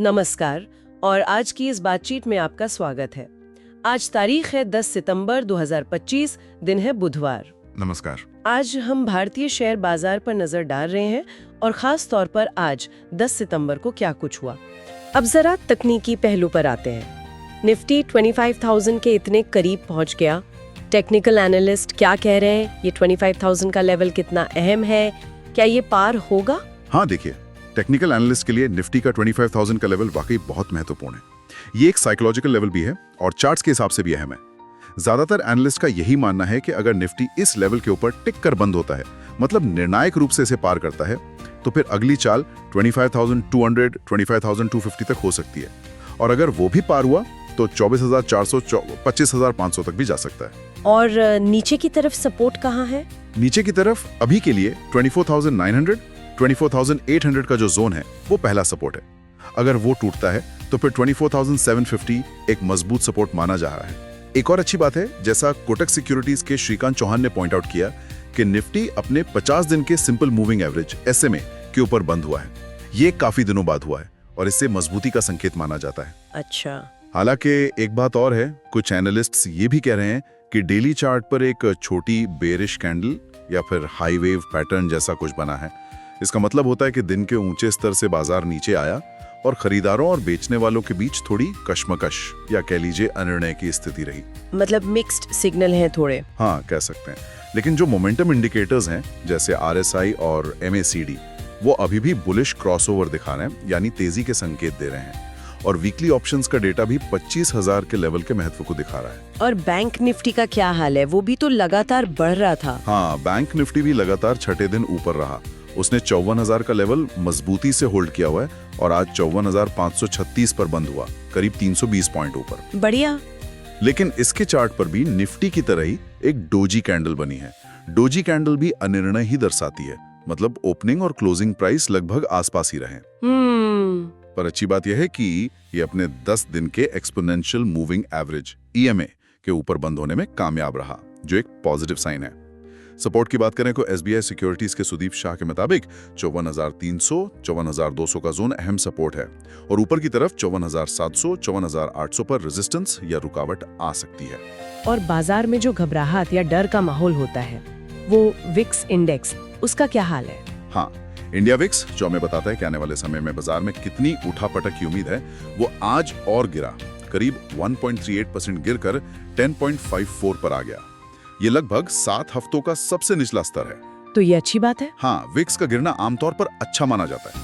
नमस्कार और आज की इस बातचीत में आपका स्वागत है। आज तारीख है 10 सितंबर 2025, दिन है बुधवार। नमस्कार। आज हम भारतीय शेयर बाजार पर नजर डाल रहे हैं और खास तौर पर आज 10 सितंबर को क्या कुछ हुआ। अब जरा तकनीकी पहलू पर आते हैं। निफ्टी 25,000 के इतने करीब पहुंच गया। टेक्निकल एनालिस्ट क्या कह रहे हैं, ये 25,000 का लेवल कितना अहम है, क्या ये पार होगा? हाँ देखिए, टेक्निकल एनालिस्ट के लिए निफ्टी का 25,000 का लेवल वाकई बहुत महत्वपूर्ण है। ये एक साइकोलॉजिकल लेवल भी है और चार्ट्स के हिसाब से भी अहम है। ज्यादातर एनालिस्ट का यही मानना है कि अगर निफ्टी इस लेवल के ऊपर टिक कर बंद होता है, मतलब निर्णायक रूप से इसे पार करता है, तो फिर अगली चाल 25,200, 25,250 तक हो सकती है। और अगर वो भी पार हुआ तो 24,400, 25,500 तक भी जा सकता है। और नीचे की तरफ सपोर्ट कहाँ है? नीचे की तरफ अभी के लिए 24,900, 24,800 का जो जोन है वो पहला सपोर्ट है। अगर वो टूटता है तो फिर 24,750 एक मजबूत सपोर्ट माना जा रहा है। एक और अच्छी बात है, जैसा कोटक सिक्योरिटीज के श्रीकांत चौहान ने पॉइंट आउट किया कि निफ्टी अपने 50 दिन के सिंपल मूविंग एवरेज SMA के ऊपर बंद हुआ है। ये काफी दिनों बाद हुआ है और इससे मजबूती का संकेत माना जाता है। अच्छा, हालांकि एक बात और है, कुछ एनालिस्ट्स ये भी कह रहे हैं कि डेली चार्ट पर एक छोटी बेरिश कैंडल या फिर हाई वेव पैटर्न जैसा कुछ बना है। इसका मतलब होता है कि दिन के ऊंचे स्तर से बाजार नीचे आया और खरीदारों और बेचने वालों के बीच थोड़ी कश्मकश या कह लीजिए अनिर्णय की स्थिति रही। मतलब मिक्स्ड सिग्नल हैं थोड़े। हाँ, कह सकते हैं। लेकिन जो मोमेंटम इंडिकेटर्स हैं जैसे RSI और MACD, वो अभी भी बुलिश क्रॉसओवर दिखा रहे हैं, यानी तेजी के संकेत दे रहे हैं। और वीकली ऑप्शंस का डेटा भी 25,000 के लेवल के महत्व को दिखा रहा है। और बैंक निफ्टी का क्या हाल है? वो भी तो लगातार बढ़ रहा था। हाँ, बैंक निफ्टी भी लगातार छठे दिन ऊपर रहा। उसने 54,000 का लेवल मजबूती से होल्ड किया हुआ है और आज 54,536 पर बंद हुआ, करीब 320 पॉइंट ऊपर। बढ़िया। लेकिन इसके चार्ट पर भी निफ्टी की तरह ही एक डोजी कैंडल बनी है। डोजी कैंडल भी अनिर्णय ही दर्शाती है, मतलब ओपनिंग और क्लोजिंग प्राइस लगभग आसपास ही रहे। पर अच्छी बात यह है कि ये अपने 10 दिन के एक्सपोनेंशियल मूविंग एवरेज EMA के ऊपर बंद होने में कामयाब रहा, जो एक पॉजिटिव साइन है। सपोर्ट की बात करें तो SBI सिक्योरिटीज के सुदीप शाह के मुताबिक 54,300, 54,200 का जोन अहम सपोर्ट है और ऊपर की तरफ 54,700, 54,800 पर रेजिस्टेंस या रुकावट आ सकती है। और बाजार में जो घबराहट या डर का माहौल होता है, वो विक्स इंडेक्स, उसका क्या हाल है? हाँ, इंडिया विक्स जो हमें बताता है कि आने वाले समय में बाजार में कितनी उठापटक की उम्मीद है, वो आज और गिरा, करीब 1.38% गिरकर 10.54 पर आ गया। ये लगभग 7 हफ्तों का सबसे निचला स्तर है। तो ये अच्छी बात है। हाँ, विक्स का गिरना आमतौर पर अच्छा माना जाता है।